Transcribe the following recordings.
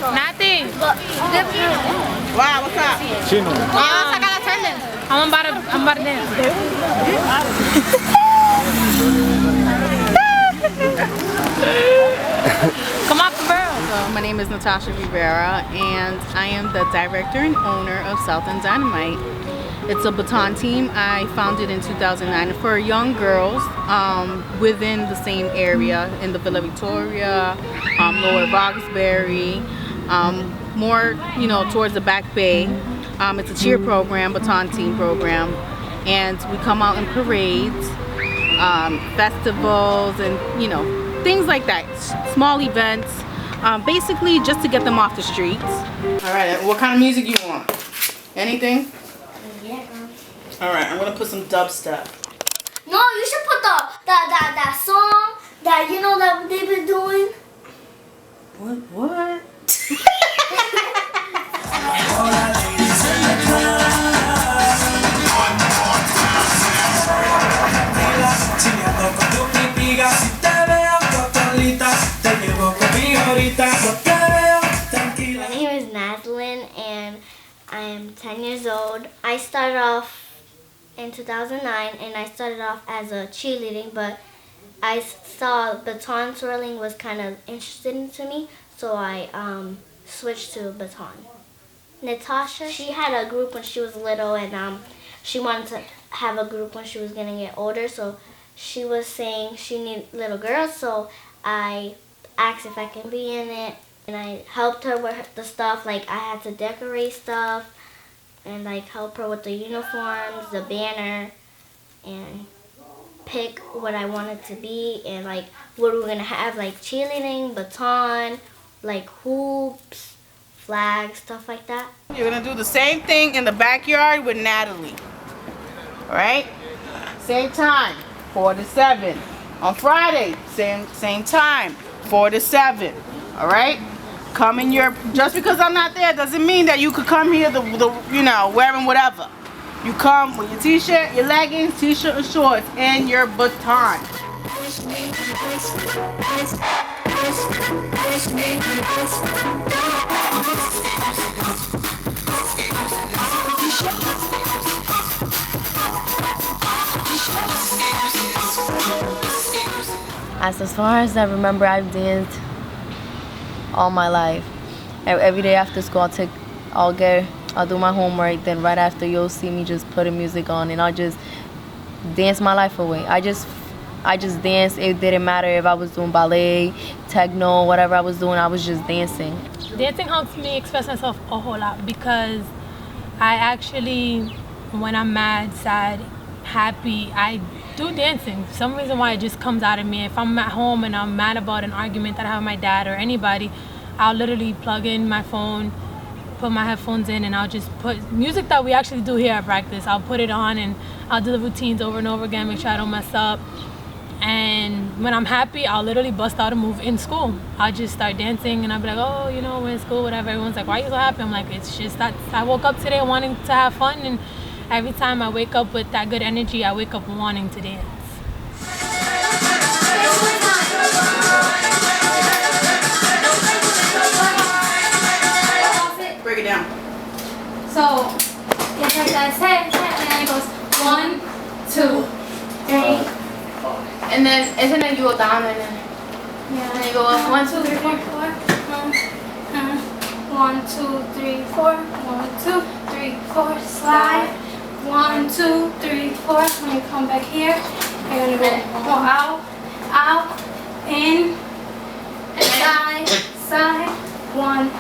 Nati. Wow, what's up? Chino. I'm about to dance. Come on, for real. So my name is Natasha Rivera, and I am the director and owner of End Dynamite. It's a baton team I founded in 2009 for young girls within the same area in the Villa Victoria, Lower Roxbury, more towards the Back Bay. It's a cheer program, baton team program, and we come out in parades, festivals, and things like that, small events, basically just to get them off the streets. All right, what kind of music you want? Anything? Yeah. All right, I'm gonna put some dubstep. No, you should put that song that that they've been doing. What? My name is Madeline and I am 10 years old. I started off in 2009 and I started off as a cheerleading, but I saw baton twirling was kind of interesting to me, so I switched to baton. Natasha, she had a group when she was little, and she wanted to have a group when she was gonna get older, so she was saying she needed little girls, so I asked if I can be in it, and I helped her with the stuff, like I had to decorate stuff, and like help her with the uniforms, the banner, and pick what I wanted to be, and like what we were gonna have, like cheerleading, baton, like hoops, flags, stuff like that. You're gonna do the same thing in the backyard with Natalie. All right? Same time, 4 to 7. On Friday, same time, 4 to 7. All right? Come in just because I'm not there doesn't mean that you could come here wearing whatever. You come with your t-shirt, your leggings, t-shirt and shorts, and your baton. As far as I remember, I've danced all my life. Every day after school, I'll do my homework, then right after you'll see me just putting music on and I'll just dance my life away. I just danced. It didn't matter if I was doing ballet, techno, whatever I was doing, I was just dancing. Dancing helps me express myself a whole lot because I actually, when I'm mad, sad, happy, I do dancing. For some reason why it just comes out of me. If I'm at home and I'm mad about an argument that I have with my dad or anybody, I'll literally plug in my phone, put my headphones in, and I'll just put music that we actually do here at practice. I'll put it on and I'll do the routines over and over again, make sure I don't mess up. And when I'm happy, I'll literally bust out a move in school. I'll just start dancing and I'll be like, oh, we're in school, whatever. Everyone's like, why are you so happy? I'm like, it's just that I woke up today wanting to have fun, and every time I wake up with that good energy, I wake up wanting to dance. Break it down. So it's like that, say, and then it goes 1, 2, 3, 4. And then isn't it you go down and then you go up 1, 2, 3, 4. 1, 2, 3, 4. 1, 2, 3, 4. Slide. 1, 2, 3, 4. When you come back here, you're gonna go out, out, in, side, side. 1,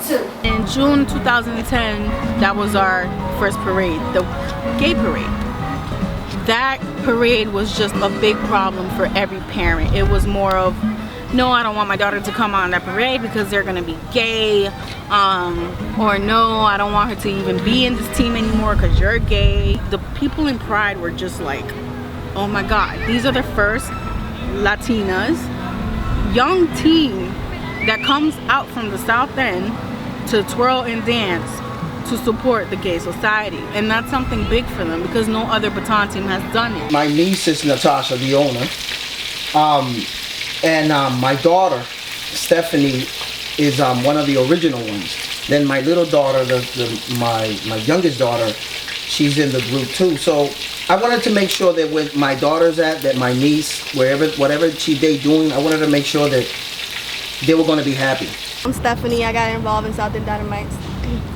2. In June 2010, that was our first parade, the gay parade. That parade was just a big problem for every parent. It was more of, no, I don't want my daughter to come on that parade because they're gonna be gay, or no, I don't want her to even be in this team anymore because you're gay. The people in Pride were just like, oh my God, these are the first Latinas, young teen that comes out from the South End to twirl and dance to support the gay society, and that's something big for them because no other baton team has done it. My niece is Natasha, the owner, And my daughter, Stephanie, is one of the original ones. Then my little daughter, my youngest daughter, she's in the group too. So I wanted to make sure that where my daughter's at, that my niece, whatever they doing, I wanted to make sure that they were going to be happy. I'm Stephanie. I got involved in End Dynamite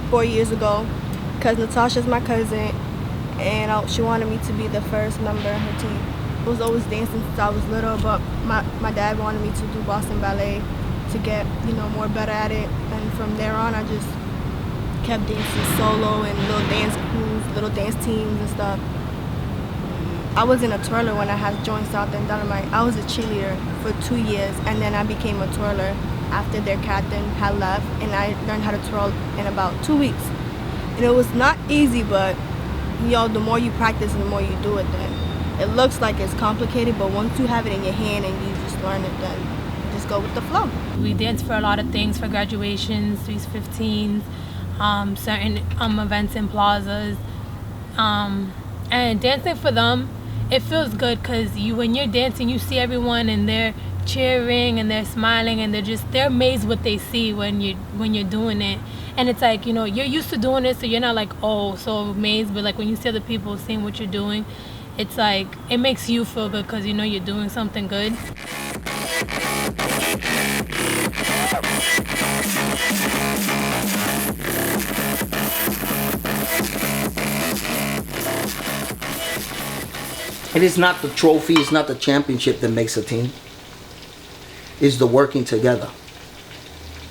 4 years ago because Natasha's my cousin, and she wanted me to be the first member of her team. I was always dancing since I was little, but my dad wanted me to do Boston Ballet to get, more better at it. And from there on, I just kept dancing solo and little dance crews, little dance teams and stuff. I wasn't a twirler when I had joined End Dynamite. I was a cheerleader for 2 years, and then I became a twirler after their captain had left, and I learned how to twirl in about 2 weeks. And it was not easy, but the more you practice and the more you do it, then it looks like it's complicated, but once you have it in your hand and you just learn it, then you just go with the flow. We dance for a lot of things, for graduations, 315s, certain events in plazas, and dancing for them, it feels good because when you're dancing, you see everyone and they're cheering and they're smiling and they're amazed what they see when you're doing it. And it's like, you're used to doing it, so you're not like, oh, so amazed, but like when you see other people seeing what you're doing, it's like, it makes you feel good because you're doing something good. It is not the trophy, it's not the championship that makes a team. It's the working together.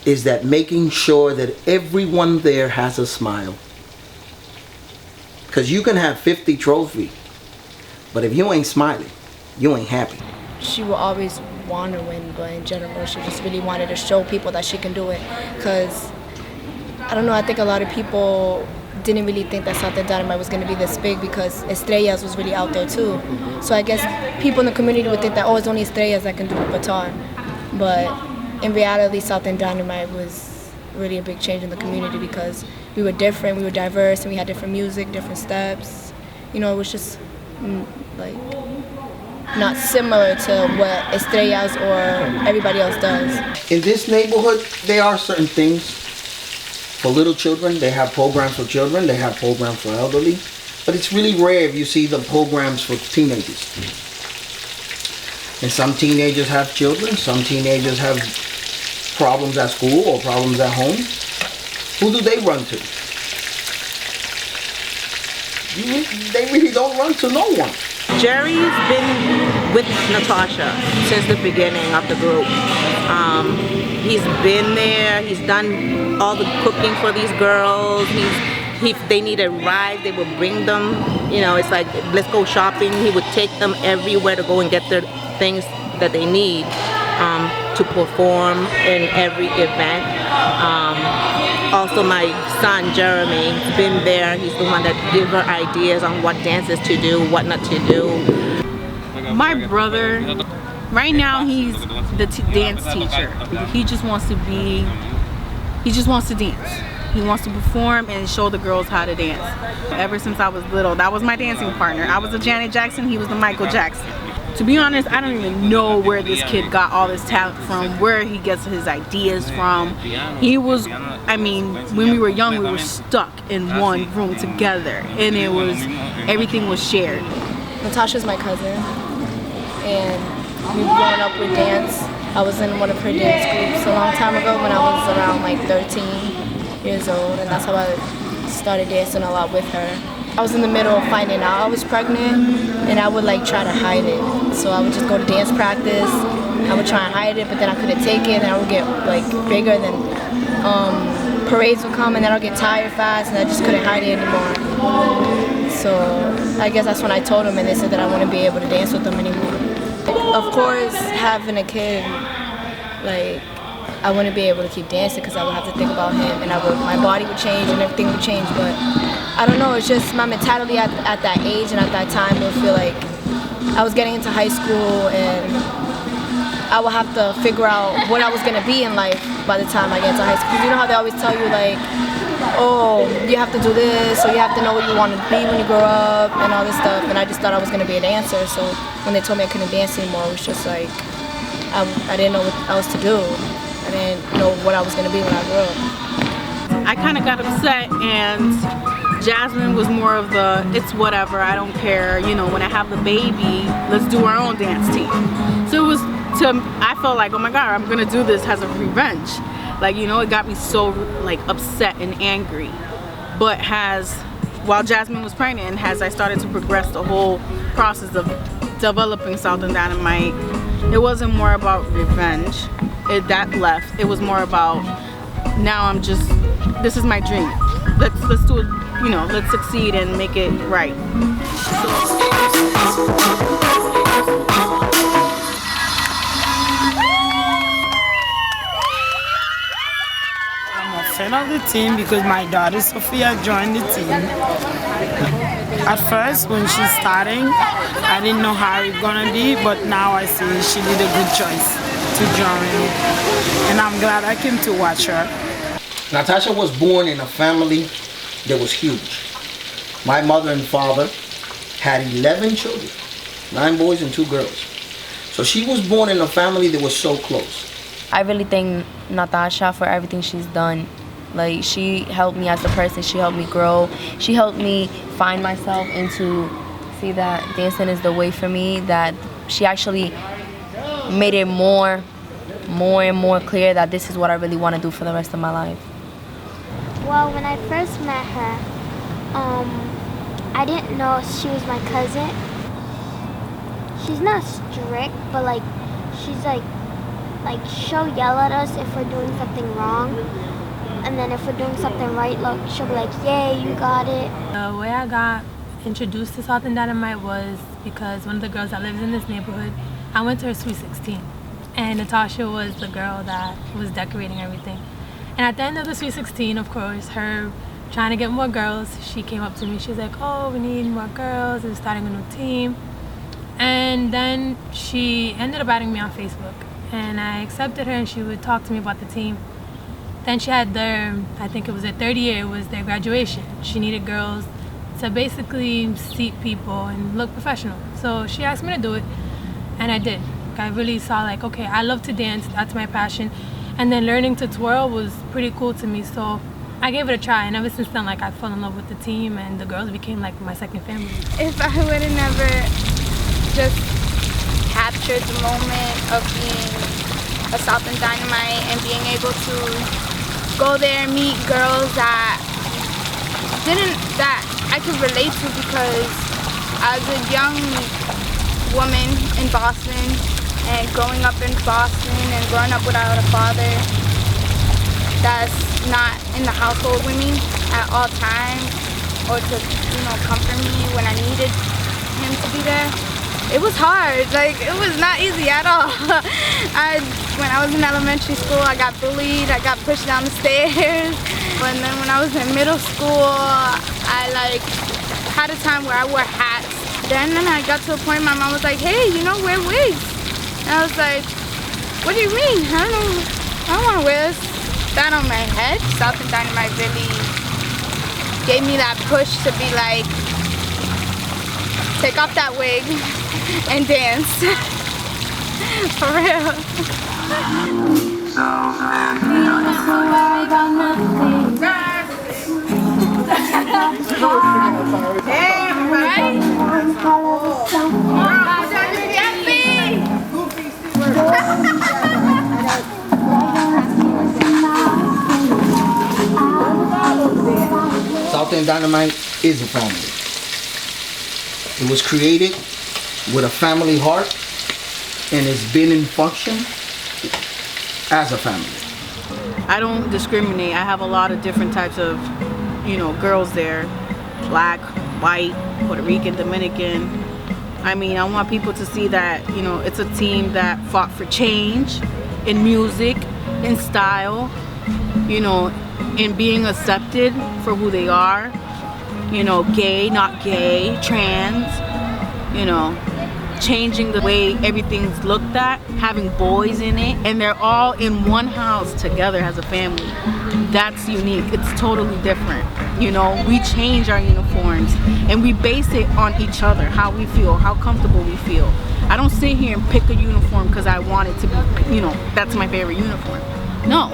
Is that making sure that everyone there has a smile. Because you can have 50 trophies, but if you ain't smiling, you ain't happy. She will always want to win, but in general, she just really wanted to show people that she can do it. Because, I don't know, I think a lot of people didn't really think that End Dynamite was going to be this big because Estrellas was really out there too. So I guess people in the community would think that, oh, it's only Estrellas that can do baton. But in reality, End Dynamite was really a big change in the community because we were different, we were diverse, and we had different music, different steps. It was just like not similar to what Estrellas or everybody else does. In this neighborhood, there are certain things for little children. They have programs for children, they have programs for elderly, but it's really rare if you see the programs for teenagers. And some teenagers have children, some teenagers have problems at school or problems at home. Who do they run to? They really don't run to no one. Jerry's been with Natasha since the beginning of the group. He's been there, he's done all the cooking for these girls. If they needed rides, they would bring them. It's like, let's go shopping. He would take them everywhere to go and get their things that they need to perform in every event. Also my son Jeremy has been there. He's the one that gives her ideas on what dances to do, what not to do. My brother, right now he's the dance teacher. He just wants to dance. He wants to perform and show the girls how to dance. Ever since I was little, that was my dancing partner. I was the Janet Jackson, he was the Michael Jackson. To be honest, I don't even know where this kid got all this talent from, where he gets his ideas from. When we were young, we were stuck in one room together, and everything was shared. Natasha's my cousin, and we've grown up with dance. I was in one of her dance groups a long time ago when I was around like 13 years old, and that's how I started dancing a lot with her. I was in the middle of finding out I was pregnant, and I would try to hide it. So I would just go to dance practice. I would try and hide it, but then I couldn't take it, and I would get bigger. Then parades would come, and then I'd get tired fast, and I just couldn't hide it anymore. So I guess that's when I told them, and they said that I wouldn't be able to dance with them anymore. Of course, having a kid, I wouldn't be able to keep dancing because I would have to think about him, and my body would change and everything would change. But I don't know, it's just my mentality at that age and at that time would feel like I was getting into high school and I would have to figure out what I was going to be in life by the time I get to high school. You know how they always tell you oh, you have to do this, or you have to know what you want to be when you grow up and all this stuff. And I just thought I was going to be a dancer. So when they told me I couldn't dance anymore, it was just I didn't know what else to do. I didn't know what I was going to be when I grew up. I kind of got upset, and Jasmine was more of the, it's whatever, I don't care, you know, when I have the baby, let's do our own dance team. So it was, I felt like, oh my God, I'm gonna do this as a revenge. Like, you know, it got me so like upset and angry. But while Jasmine was pregnant, and as I started to progress the whole process of developing Southern Dynamite, it wasn't more about revenge. That left. It was more about, now this is my dream. Let's do it, you know, let's succeed and make it right. I'm a fan of the team because my daughter Sophia joined the team. At first, when she's starting, I didn't know how it's gonna be, but now I see she did a good choice to join, and I'm glad I came to watch her. Natasha was born in a family that was huge. My mother and father had 11 children, 9 boys and 2 girls. So she was born in a family that was so close. I really thank Natasha for everything she's done. Like, she helped me as a person, she helped me grow, she helped me find myself and to see that dancing is the way for me, that she actually made it more and more clear that this is what I really want to do for the rest of my life. Well, when I first met her, I didn't know she was my cousin. She's not strict, but like, she's like she'll yell at us if we're doing something wrong. And then if we're doing something right, look, she'll be like, yay, you got it. The way I got introduced to Southern Dynamite was because one of the girls that lives in this neighborhood, I went to her Sweet 16. And Natasha was the girl that was decorating everything. And at the end of the Sweet 16, of course, her trying to get more girls, she came up to me. She's like, oh, we need more girls. We're starting a new team. And then she ended up adding me on Facebook. And I accepted her, and she would talk to me about the team. Then she had I think it was their third year, it was their graduation. She needed girls to basically seat people and look professional. So she asked me to do it, and I did. I really saw like, okay, I love to dance, that's my passion. And then learning to twirl was pretty cool to me, so I gave it a try. And ever since then, like, I fell in love with the team, and the girls became like my second family. If I would have never just captured the moment of being a Southern Dynamite and being able to go there and meet girls that I could relate to, because as a young woman in Boston and growing up in Boston and growing up without a father that's not in the household with me at all times, or to, you know, comfort me when I needed him to be there. It was hard, like, it was not easy at all. When I was in elementary school, I got bullied, I got pushed down the stairs. And then when I was in middle school, I like had a time where I wore hats. Then I got to a point my mom was like, hey, you know, wear wigs. And I was like, what do you mean? I don't want to wear that on my head. Southern Dynamite really gave me that push to be like, take off that wig and dance. For real. Hey, everybody. Southern Dynamite is a family. It was created with a family heart, and it's been in function as a family. I don't discriminate. I have a lot of different types of, you know, girls there. Black, white, Puerto Rican, Dominican. I mean, I want people to see that, you know, it's a team that fought for change in music, in style, you know, in being accepted for who they are. You know, gay, not gay, trans, you know, changing the way everything's looked at, having boys in it, and they're all in one house together as a family. That's unique. It's totally different. You know, we change our uniforms and we base it on each other, how we feel, how comfortable we feel. I don't sit here and pick a uniform because I want it to be, you know, that's my favorite uniform. No,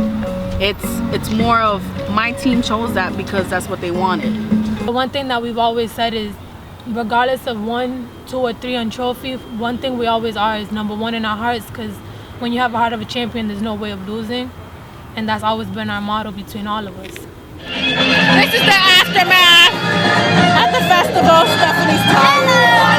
it's more of my team chose that because that's what they wanted. The one thing that we've always said is, regardless of 1, 2, or 3 on trophy, one thing we always are is number 1 in our hearts, because when you have a heart of a champion, there's no way of losing. And that's always been our motto between all of us. This is the aftermath at the festival. Stephanie's tired.